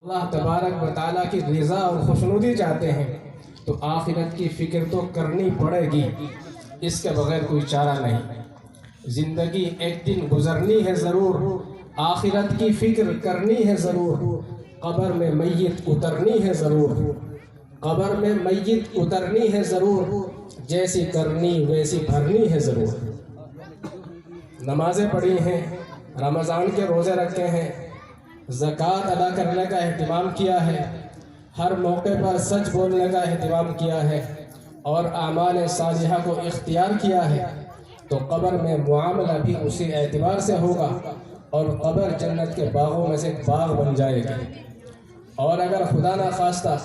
اللہ تبارک و تعالیٰ کی رضا اور خوشنودی چاہتے ہیں تو آخرت کی فکر تو کرنی پڑے گی، اس کے بغیر کوئی چارہ نہیں۔ زندگی ایک دن گزرنی ہے ضرور، آخرت کی فکر کرنی ہے ضرور، قبر میں میت اترنی ہے ضرور، قبر میں میت اترنی ہے ضرور، جیسی کرنی ویسی بھرنی ہے ضرور۔ نمازیں پڑھی ہیں، رمضان کے روزے رکھے ہیں، زکوٰۃ ادا کرنے کا اہتمام کیا ہے، ہر موقع پر سچ بولنے کا اہتمام کیا ہے اور اعمال صالحہ کو اختیار کیا ہے، تو قبر میں معاملہ بھی اسی اعتبار سے ہوگا اور قبر جنت کے باغوں میں سے ایک باغ بن جائے گی۔ اور اگر خدا نخواستہ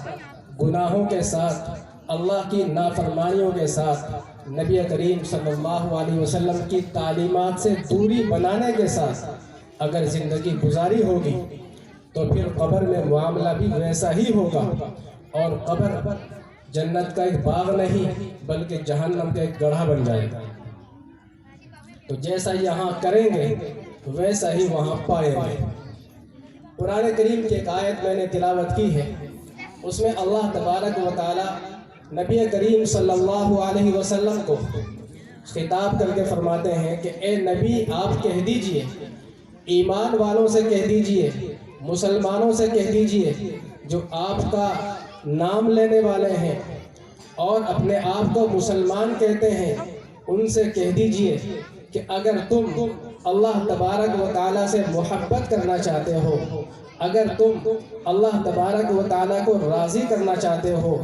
گناہوں کے ساتھ، اللہ کی نافرمانیوں کے ساتھ، نبی کریم صلی اللہ علیہ وسلم کی تعلیمات سے دوری بنانے کے ساتھ اگر زندگی گزاری ہوگی تو پھر قبر میں معاملہ بھی ویسا ہی ہوگا، اور قبر جنت کا ایک باغ نہیں بلکہ جہنم کا ایک گڑھا بن جائے گا۔ تو جیسا یہاں کریں گے ویسا ہی وہاں پائیں گے۔ قرآن کریم کی ایک آیت میں نے تلاوت کی ہے، اس میں اللہ تبارک و تعالی نبی کریم صلی اللہ علیہ وسلم کو خطاب کر کے فرماتے ہیں کہ اے نبی، آپ کہہ دیجئے، ایمان والوں سے کہہ دیجئے، مسلمانوں سے کہہ دیجئے جو آپ کا نام لینے والے ہیں اور اپنے آپ کو مسلمان کہتے ہیں، ان سے کہہ دیجئے کہ اگر تم اللہ تبارک و تعالیٰ سے محبت کرنا چاہتے ہو، اگر تم اللہ تبارک و تعالیٰ کو راضی کرنا چاہتے ہو،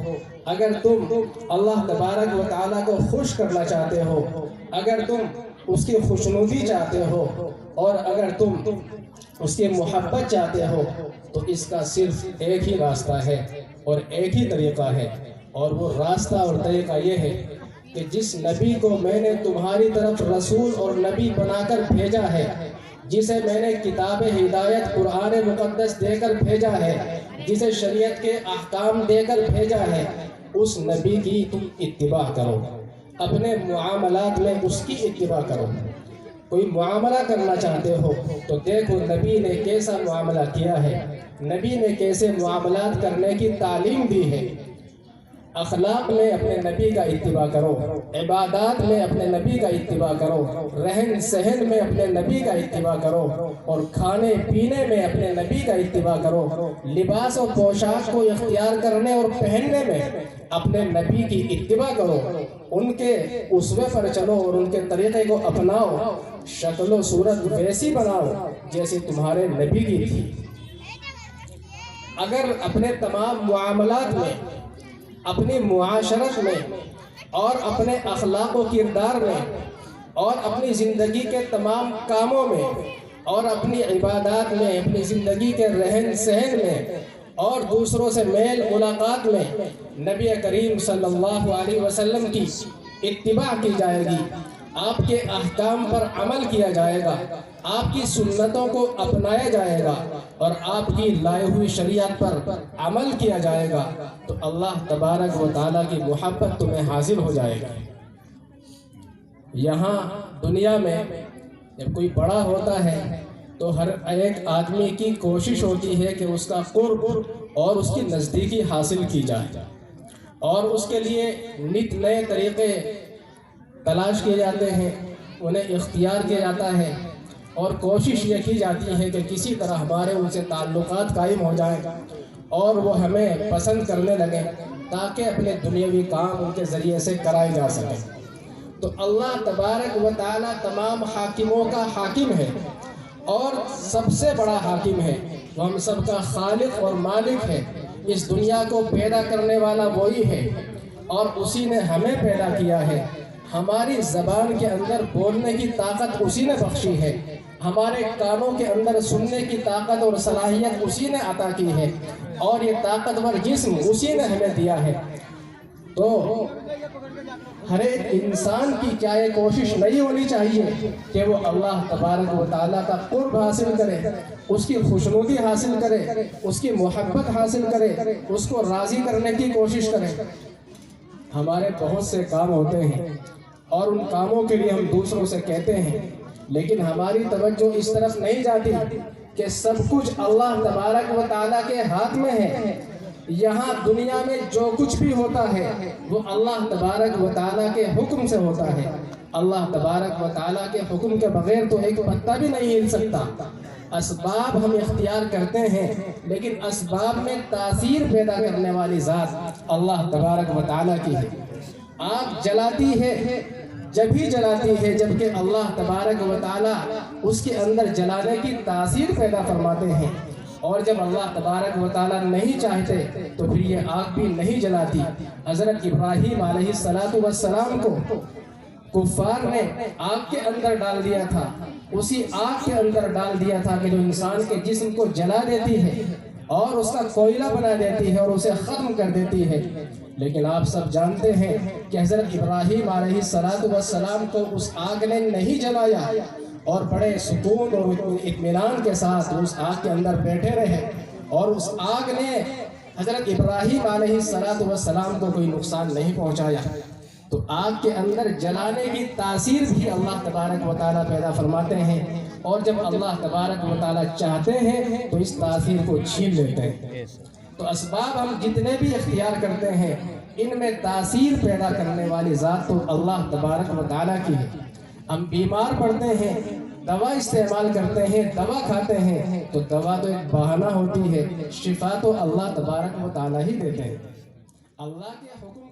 اگر تم اللہ تبارک و تعالیٰ کو خوش کرنا چاہتے ہو، اگر تم اس کی خوشنودی چاہتے ہو، اور اگر تم اس کی محبت چاہتے ہو، تو اس کا صرف ایک ہی راستہ ہے اور ایک ہی طریقہ ہے، اور وہ راستہ اور طریقہ یہ ہے کہ جس نبی کو میں نے تمہاری طرف رسول اور نبی بنا کر بھیجا ہے، جسے میں نے کتاب ہدایت قرآن مقدس دے کر بھیجا ہے، جسے شریعت کے احکام دے کر بھیجا ہے، اس نبی کی تم اتباع کرو، اپنے معاملات میں اس کی اتباع کرو۔ کوئی معاملہ کرنا چاہتے ہو تو دیکھو نبی نے کیسا معاملہ کیا ہے، نبی نے کیسے معاملات کرنے کی تعلیم دی ہے۔ اخلاق میں اپنے نبی کا اتباع کرو، عبادات میں اپنے نبی کا اتباع کرو، رہن سہن میں اپنے نبی کا اتباع کرو، اور کھانے پینے میں اپنے نبی کا اتباع کرو، لباس و پوشاک کو اختیار کرنے اور پہننے میں اپنے نبی کی اتباع کرو، ان کے اسوے پر چلو اور ان کے طریقے کو اپناؤ، شکل و صورت ویسی بناؤ جیسی تمہارے نبی کی تھی۔ اگر اپنے تمام معاملات میں، اپنی معاشرت میں اور اپنے اخلاق و کردار میں اور اپنی زندگی کے تمام کاموں میں اور اپنی عبادات میں، اپنی زندگی کے رہن سہن میں اور دوسروں سے میل ملاقات میں نبی کریم صلی اللہ علیہ وسلم کی اتباع کی جائے گی، آپ کے احکام پر عمل کیا جائے گا، آپ کی سنتوں کو اپنایا جائے گا اور آپ کی لائے ہوئی شریعت پر عمل کیا جائے گا، تو اللہ تبارک و تعالیٰ کی محبت تمہیں حاصل ہو جائے گی۔ یہاں دنیا میں جب کوئی بڑا ہوتا ہے تو ہر ایک آدمی کی کوشش ہوتی ہے کہ اس کا قرب اور اس کی نزدیکی حاصل کی جائے، اور اس کے لیے نت نئے طریقے تلاش کیے جاتے ہیں، انہیں اختیار کیا جاتا ہے، اور کوشش یہ کی جاتی ہے کہ کسی طرح ہمارے ان سے تعلقات قائم ہو جائیں اور وہ ہمیں پسند کرنے لگیں تاکہ اپنے دنیاوی کام ان کے ذریعے سے کرائے جا سکیں۔ تو اللہ تبارک و تعالیٰ تمام حاکموں کا حاکم ہے اور سب سے بڑا حاکم ہے، وہ ہم سب کا خالق اور مالک ہے، اس دنیا کو پیدا کرنے والا وہی ہے اور اسی نے ہمیں پیدا کیا ہے، ہماری زبان کے اندر بولنے کی طاقت اسی نے بخشی ہے، ہمارے کانوں کے اندر سننے کی طاقت اور صلاحیت اسی نے عطا کی ہے، اور یہ طاقتور جسم اسی نے ہمیں دیا ہے۔ تو ہر ایک انسان کی کیا یہ کوشش نہیں ہونی چاہیے کہ وہ اللہ تبارک و تعالیٰ کا قرب حاصل کرے، اس کی خوشنودی حاصل کرے، اس کی محبت حاصل کرے، اس کو راضی کرنے کی کوشش کرے۔ ہمارے بہت سے کام ہوتے ہیں اور ان کاموں کے لیے ہم دوسروں سے کہتے ہیں، لیکن ہماری توجہ اس طرف نہیں جاتی کہ سب کچھ اللہ تبارک و تعالیٰ کے ہاتھ میں ہے۔ یہاں دنیا میں جو کچھ بھی ہوتا ہے وہ اللہ تبارک و تعالیٰ کے حکم سے ہوتا ہے۔ اللہ تبارک و تعالیٰ کے حکم کے بغیر تو ایک پتا بھی نہیں ہل سکتا۔ اسباب ہم اختیار کرتے ہیں، لیکن اسباب میں تاثیر پیدا کرنے والی ذات اللہ تبارک و تعالیٰ کی ہے۔ آگ جلاتی ہے جب ہی جلاتی ہے جبکہ اللہ تبارک و تعالیٰ اس کے اندر جلانے کی تاثیر پیدا فرماتے ہیں، اور جب اللہ تبارک و تعالیٰ نہیں چاہتے تو پھر یہ آگ بھی نہیں جلاتی۔ حضرت ابراہیم علیہ السلام کو کفار نے آگ کے اندر ڈال دیا تھا، اسی آگ کے اندر ڈال دیا تھا کہ جو انسان کے جسم کو جلا دیتی ہے اور اس کا کوئلہ بنا دیتی ہے اور اسے ختم کر دیتی ہے۔ لیکن آپ سب جانتے ہیں کہ حضرت ابراہیم علیہ السلام کو اس آگ نے نہیں جلایا، اور بڑے سکون اور اطمینان کے ساتھ اس آگ کے اندر بیٹھے رہے، اور اس آگ نے حضرت ابراہیم علیہ السلام کو کوئی نقصان نہیں پہنچایا۔ تو آگ کے اندر جلانے کی تاثیر بھی اللہ تبارک و تعالیٰ پیدا فرماتے ہیں، اور جب اللہ تبارک و تعالیٰ چاہتے ہیں تو اس تاثیر کو چھین لیتے ہیں۔ تو اسباب ہم جتنے بھی اختیار کرتے ہیں ان میں تاثیر پیدا کرنے والی ذات تو اللہ تبارک و تعالیٰ کی ہے۔ ہم بیمار پڑتے ہیں، دوا استعمال کرتے ہیں، دوا کھاتے ہیں، تو دوا تو ایک بہانہ ہوتی ہے، شفا تو اللہ تبارک و تعالیٰ ہی دیتے ہیں۔ اللہ کے حکم